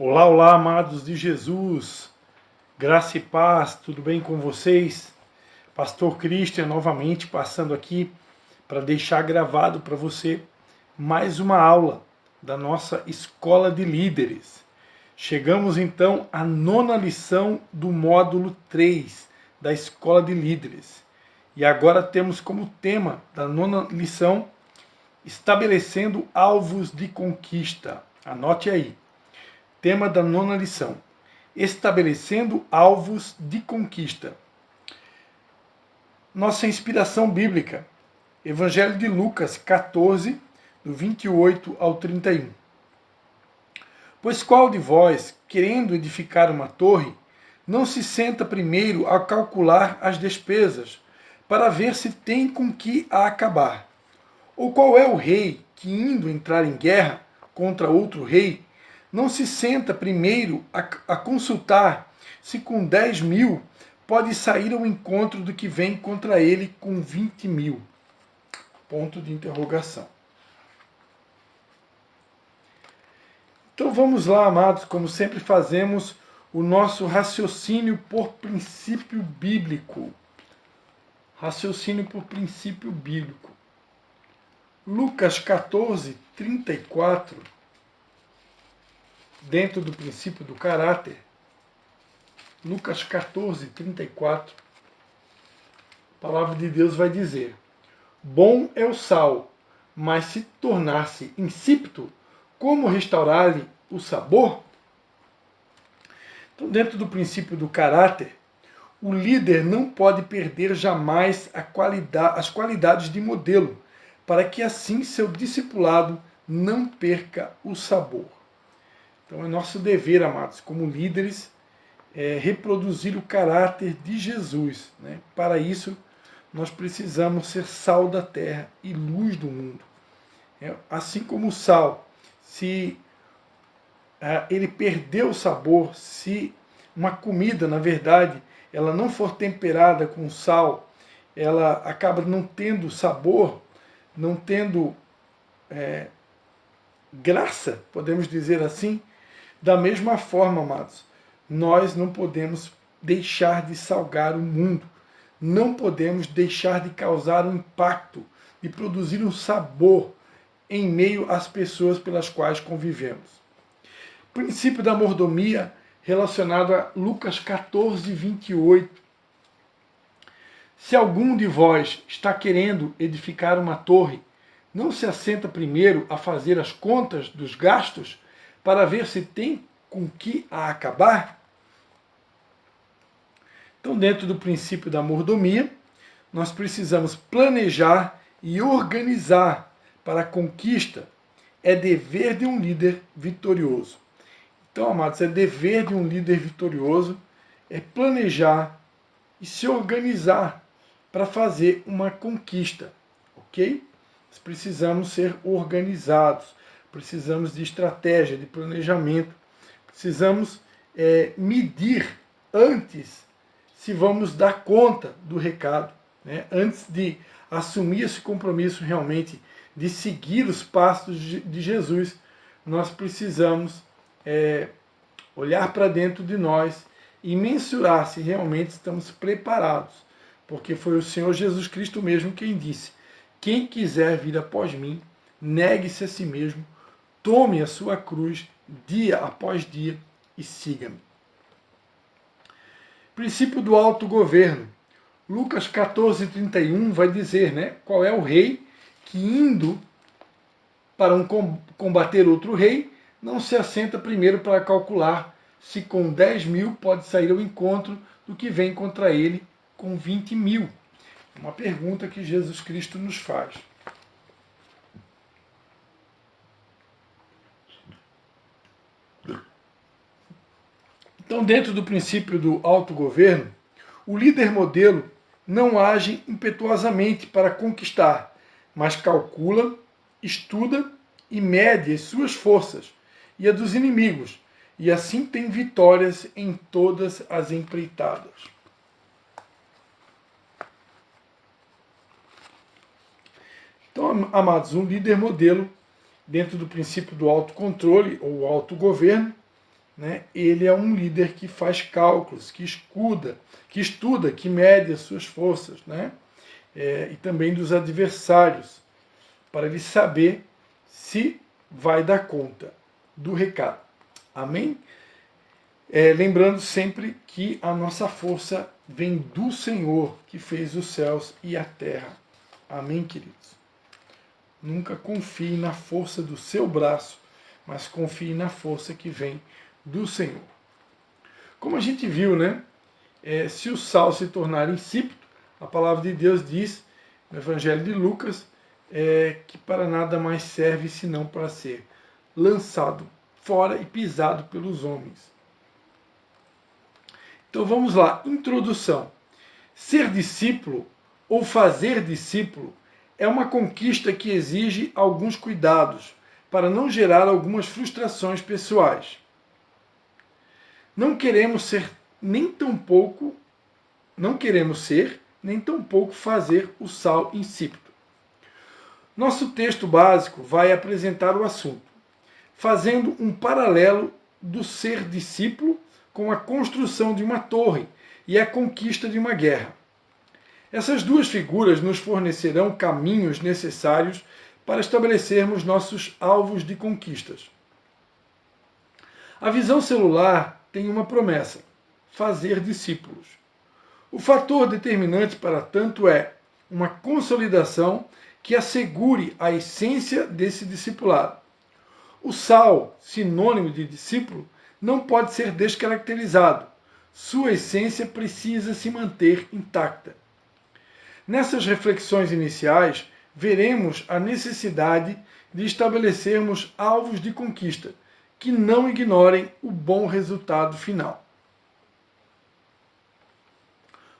Olá, olá, amados de Jesus, graça e paz, tudo bem com vocês? Pastor Christian novamente passando aqui para deixar gravado para você mais uma aula da nossa Escola de Líderes. Chegamos então à nona lição do módulo 3 da Escola de Líderes. E agora temos como tema da nona lição estabelecendo alvos de conquista. Anote aí. Tema da nona lição: estabelecendo alvos de conquista. Nossa inspiração bíblica: Evangelho de Lucas 14, do 28 ao 31. Pois qual de vós, querendo edificar uma torre, não se senta primeiro a calcular as despesas, para ver se tem com que a acabar? Ou qual é o rei que, indo entrar em guerra contra outro rei, não se senta primeiro a consultar se com 10.000 pode sair ao encontro do que vem contra ele com 20.000? Ponto de interrogação. Então vamos lá, amados, como sempre fazemos, o nosso raciocínio por princípio bíblico. Raciocínio por princípio bíblico. Lucas 14, 34, dentro do princípio do caráter. Lucas 14, 34, a palavra de Deus vai dizer: bom é o sal, mas se tornar-se insípido, como restaurar-lhe o sabor? Então, dentro do princípio do caráter, o líder não pode perder jamais as qualidades de modelo, para que assim seu discipulado não perca o sabor. Então é nosso dever, amados, como líderes, reproduzir o caráter de Jesus. Né? Para isso, nós precisamos ser sal da terra e luz do mundo. Assim como o sal, se ele perdeu o sabor, se uma comida, na verdade, ela não for temperada com sal, ela acaba não tendo sabor, não tendo graça, podemos dizer assim. Da mesma forma, amados, nós não podemos deixar de salgar o mundo, não podemos deixar de causar um impacto, de produzir um sabor em meio às pessoas pelas quais convivemos. Princípio da mordomia relacionado a Lucas 14, 28. Se algum de vós está querendo edificar uma torre, não se assenta primeiro a fazer as contas dos gastos para ver se tem com que a acabar? Então, dentro do princípio da mordomia, nós precisamos planejar e organizar para a conquista. É dever de um líder vitorioso. Então, amados, é dever de um líder vitorioso planejar e se organizar para fazer uma conquista, ok? Nós precisamos ser organizados, precisamos de estratégia, de planejamento, precisamos medir antes se vamos dar conta do recado, né? Antes de assumir esse compromisso realmente de seguir os passos de Jesus, nós precisamos olhar para dentro de nós e mensurar se realmente estamos preparados, porque foi o Senhor Jesus Cristo mesmo quem disse: quem quiser vir após mim, negue-se a si mesmo, tome a sua cruz dia após dia e siga-me. Princípio do autogoverno. Lucas 14, 31 vai dizer, né, qual é o rei que, indo para combater outro rei, não se assenta primeiro para calcular se com 10.000 pode sair ao encontro do que vem contra ele com 20.000. Uma pergunta que Jesus Cristo nos faz. Então, dentro do princípio do autogoverno, o líder modelo não age impetuosamente para conquistar, mas calcula, estuda e mede as suas forças e a dos inimigos, e assim tem vitórias em todas as empreitadas. Então, amados, um líder modelo, dentro do princípio do autocontrole ou autogoverno, né, ele é um líder que faz cálculos, que estuda, que mede as suas forças, né, e também dos adversários, para ele saber se vai dar conta do recado. Amém? Lembrando sempre que a nossa força vem do Senhor, que fez os céus e a terra. Amém, queridos? Nunca confie na força do seu braço, mas confie na força que vem do Senhor. Como a gente viu, né? Se o sal se tornar insípido, a palavra de Deus diz no Evangelho de Lucas que para nada mais serve senão para ser lançado fora e pisado pelos homens. Então vamos lá, introdução. Ser discípulo ou fazer discípulo é uma conquista que exige alguns cuidados para não gerar algumas frustrações pessoais. Não queremos ser nem tampouco fazer o sal insípido. Nosso texto básico vai apresentar o assunto, fazendo um paralelo do ser discípulo com a construção de uma torre e a conquista de uma guerra. Essas duas figuras nos fornecerão caminhos necessários para estabelecermos nossos alvos de conquistas. A visão celular tem uma promessa: fazer discípulos. O fator determinante para tanto é uma consolidação que assegure a essência desse discipulado. O sal, sinônimo de discípulo, não pode ser descaracterizado. Sua essência precisa se manter intacta. Nessas reflexões iniciais, veremos a necessidade de estabelecermos alvos de conquista que não ignorem o bom resultado final.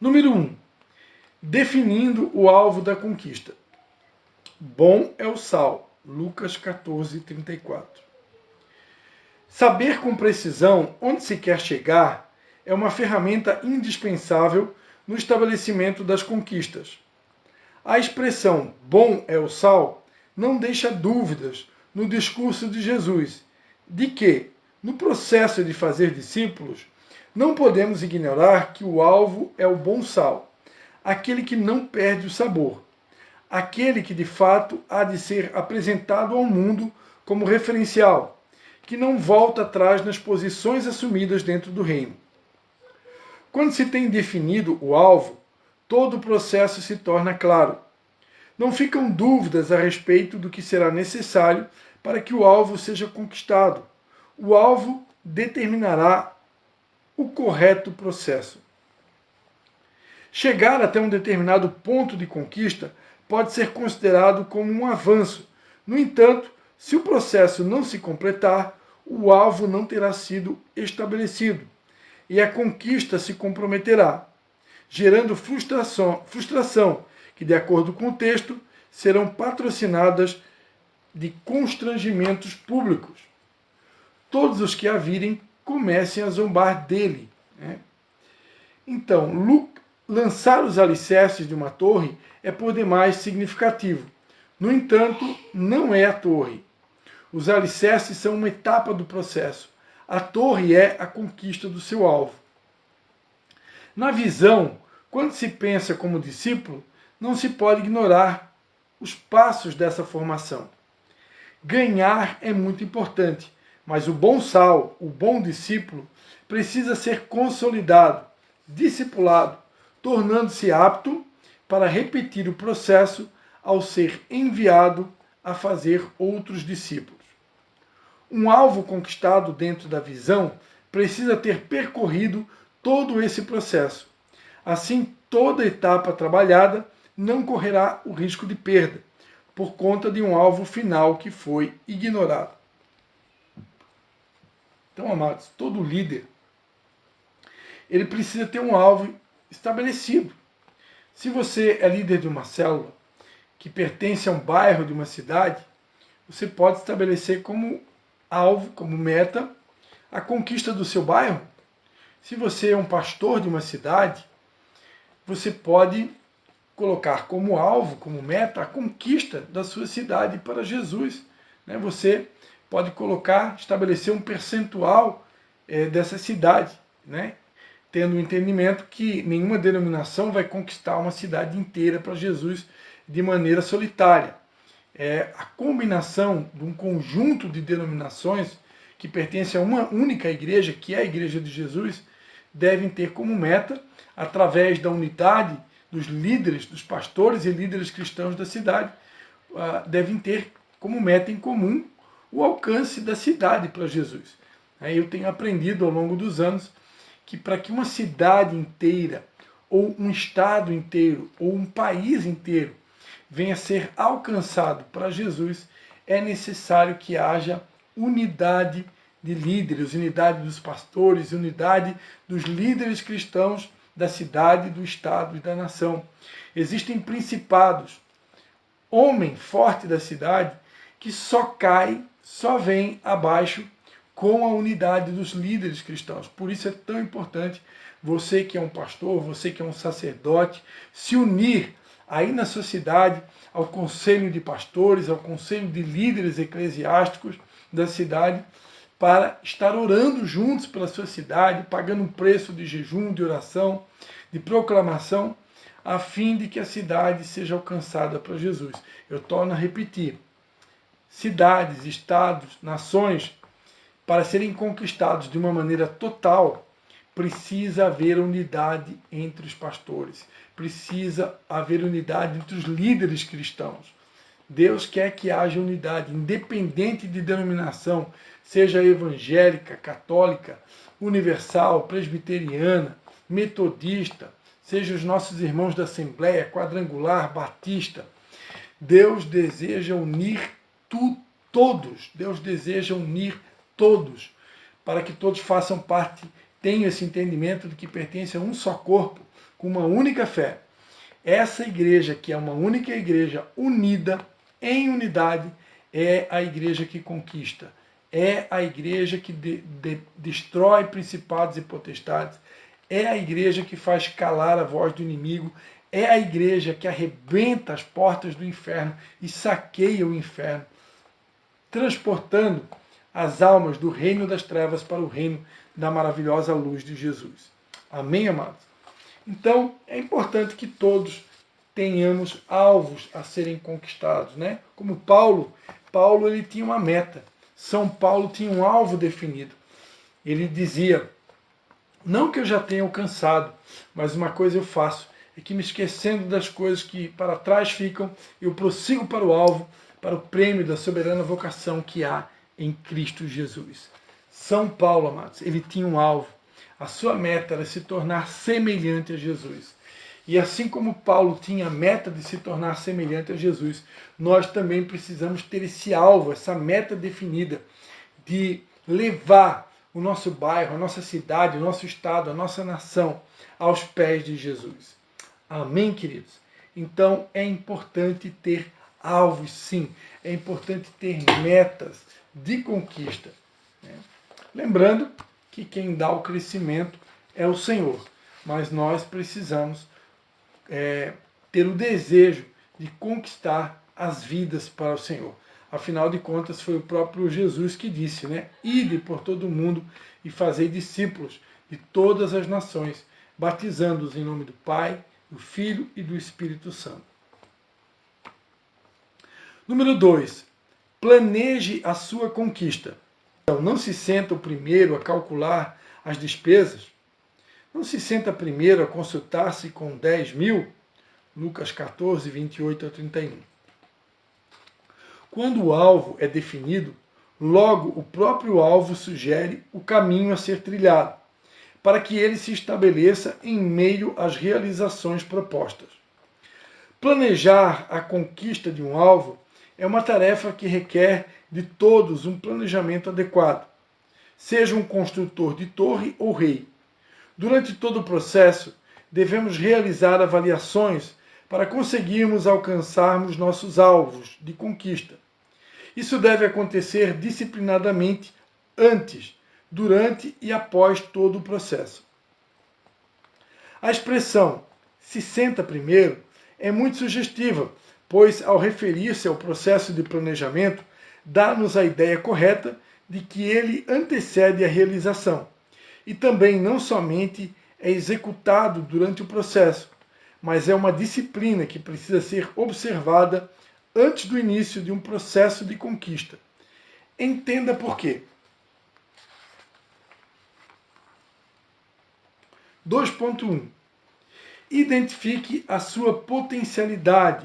Número 1. Definindo o alvo da conquista. Bom é o sal. Lucas 14:34. Saber com precisão onde se quer chegar é uma ferramenta indispensável no estabelecimento das conquistas. A expressão bom é o sal não deixa dúvidas no discurso de Jesus de que, no processo de fazer discípulos, não podemos ignorar que o alvo é o bom sal, aquele que não perde o sabor, aquele que de fato há de ser apresentado ao mundo como referencial, que não volta atrás nas posições assumidas dentro do reino. Quando se tem definido o alvo, todo o processo se torna claro. Não ficam dúvidas a respeito do que será necessário para que o alvo seja conquistado. O alvo determinará o correto processo. Chegar até um determinado ponto de conquista pode ser considerado como um avanço. No entanto, se o processo não se completar, o alvo não terá sido estabelecido e a conquista se comprometerá, gerando frustração que, de acordo com o texto, serão patrocinadas de constrangimentos públicos. Todos os que a virem comecem a zombar dele. Né? Então, lançar os alicerces de uma torre é por demais significativo. No entanto, não é a torre. Os alicerces são uma etapa do processo. A torre é a conquista do seu alvo. Na visão, quando se pensa como discípulo, não se pode ignorar os passos dessa formação. Ganhar é muito importante, mas o bom sal, o bom discípulo, precisa ser consolidado, discipulado, tornando-se apto para repetir o processo ao ser enviado a fazer outros discípulos. Um alvo conquistado dentro da visão precisa ter percorrido todo esse processo. Assim, toda etapa trabalhada não correrá o risco de perda, por conta de um alvo final que foi ignorado. Então, amados, todo líder, ele precisa ter um alvo estabelecido. Se você é líder de uma célula que pertence a um bairro de uma cidade, você pode estabelecer como alvo, como meta, a conquista do seu bairro. Se você é um pastor de uma cidade, você pode colocar como alvo, como meta, a conquista da sua cidade para Jesus. Você pode estabelecer um percentual dessa cidade, né? Tendo o entendimento que nenhuma denominação vai conquistar uma cidade inteira para Jesus de maneira solitária. A combinação de um conjunto de denominações que pertencem a uma única igreja, que é a Igreja de Jesus, devem ter como meta, através da unidade dos líderes, dos pastores e líderes cristãos da cidade, devem ter como meta em comum o alcance da cidade para Jesus. Eu tenho aprendido ao longo dos anos que para que uma cidade inteira, ou um estado inteiro, ou um país inteiro venha a ser alcançado para Jesus, é necessário que haja unidade de líderes, unidade dos pastores, unidade dos líderes cristãos da cidade, do estado e da nação. Existem principados, homem forte da cidade, que só cai, só vem abaixo com a unidade dos líderes cristãos. Por isso é tão importante você que é um pastor, você que é um sacerdote, se unir aí na sociedade ao conselho de pastores, ao conselho de líderes eclesiásticos da cidade, para estar orando juntos pela sua cidade, pagando um preço de jejum, de oração, de proclamação, a fim de que a cidade seja alcançada para Jesus. Eu torno a repetir, cidades, estados, nações, para serem conquistados de uma maneira total, precisa haver unidade entre os pastores, precisa haver unidade entre os líderes cristãos. Deus quer que haja unidade, independente de denominação, seja evangélica, católica, universal, presbiteriana, metodista, seja os nossos irmãos da Assembleia, Quadrangular, Batista. Deus deseja unir todos. Deus deseja unir todos, para que todos façam parte, tenham esse entendimento de que pertencem a um só corpo, com uma única fé. Essa igreja, que é uma única igreja unida, em unidade, é a igreja que conquista, é a igreja que destrói principados e potestades, é a igreja que faz calar a voz do inimigo, é a igreja que arrebenta as portas do inferno e saqueia o inferno, transportando as almas do reino das trevas para o reino da maravilhosa luz de Jesus. Amém, amados? Então, é importante que todos tenhamos alvos a serem conquistados, né? Como Paulo ele tinha uma meta. São Paulo tinha um alvo definido. Ele dizia, não que eu já tenha alcançado, mas uma coisa eu faço, é que me esquecendo das coisas que para trás ficam, eu prossigo para o alvo, para o prêmio da soberana vocação que há em Cristo Jesus. São Paulo, amados, ele tinha um alvo. A sua meta era se tornar semelhante a Jesus. E assim como Paulo tinha a meta de se tornar semelhante a Jesus, nós também precisamos ter esse alvo, essa meta definida de levar o nosso bairro, a nossa cidade, o nosso estado, a nossa nação aos pés de Jesus. Amém, queridos? Então é importante ter alvos, sim. É importante ter metas de conquista. Lembrando que quem dá o crescimento é o Senhor, mas nós precisamos ter o desejo de conquistar as vidas para o Senhor. Afinal de contas, foi o próprio Jesus que disse, né? Ide por todo o mundo e fazei discípulos de todas as nações, batizando-os em nome do Pai, do Filho e do Espírito Santo. Número 2. Planeje a sua conquista. Então, não se senta o primeiro a calcular as despesas. Não se senta primeiro a consultar-se com 10 mil. Lucas 14, 28 a 31. Quando o alvo é definido, logo o próprio alvo sugere o caminho a ser trilhado, para que ele se estabeleça em meio às realizações propostas. Planejar a conquista de um alvo é uma tarefa que requer de todos um planejamento adequado, seja um construtor de torre ou rei. Durante todo o processo, devemos realizar avaliações para conseguirmos alcançarmos nossos alvos de conquista. Isso deve acontecer disciplinadamente antes, durante e após todo o processo. A expressão "se senta primeiro" é muito sugestiva, pois, ao referir-se ao processo de planejamento, dá-nos a ideia correta de que ele antecede a realização. E também não somente é executado durante o processo, mas é uma disciplina que precisa ser observada antes do início de um processo de conquista. Entenda por quê. 2.1. Identifique a sua potencialidade,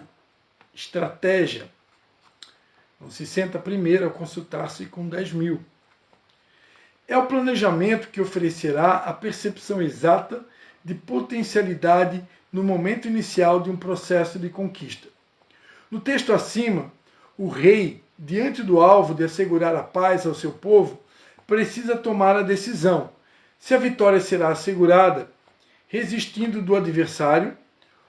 estratégia. Não se senta primeiro a consultar-se com 10.000. É o planejamento que oferecerá a percepção exata de potencialidade no momento inicial de um processo de conquista. No texto acima, o rei, diante do alvo de assegurar a paz ao seu povo, precisa tomar a decisão se a vitória será assegurada resistindo do adversário,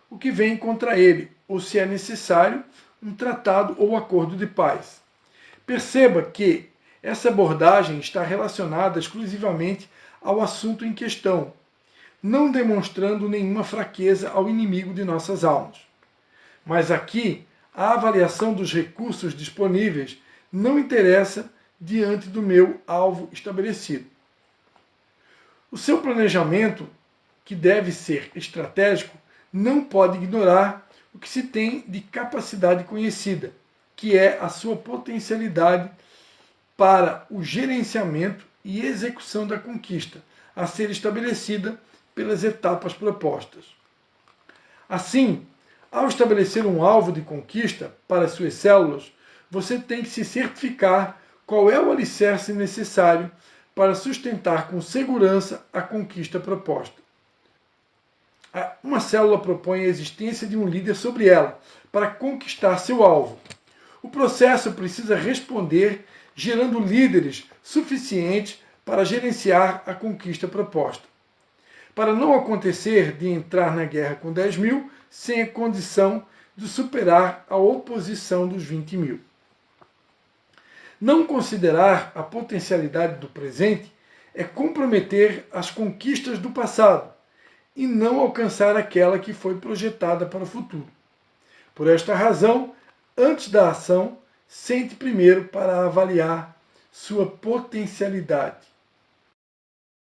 o que vem contra ele, ou se é necessário um tratado ou acordo de paz. Perceba que essa abordagem está relacionada exclusivamente ao assunto em questão, não demonstrando nenhuma fraqueza ao inimigo de nossas almas. Mas aqui, a avaliação dos recursos disponíveis não interessa diante do meu alvo estabelecido. O seu planejamento, que deve ser estratégico, não pode ignorar o que se tem de capacidade conhecida, que é a sua potencialidade para o gerenciamento e execução da conquista, a ser estabelecida pelas etapas propostas. Assim, ao estabelecer um alvo de conquista para suas células, você tem que se certificar qual é o alicerce necessário para sustentar com segurança a conquista proposta. Uma célula propõe a existência de um líder sobre ela, para conquistar seu alvo. O processo precisa responder gerando líderes suficientes para gerenciar a conquista proposta. Para não acontecer de entrar na guerra com 10.000 sem a condição de superar a oposição dos 20.000. Não considerar a potencialidade do presente é comprometer as conquistas do passado e não alcançar aquela que foi projetada para o futuro. Por esta razão, antes da ação, sente primeiro para avaliar sua potencialidade.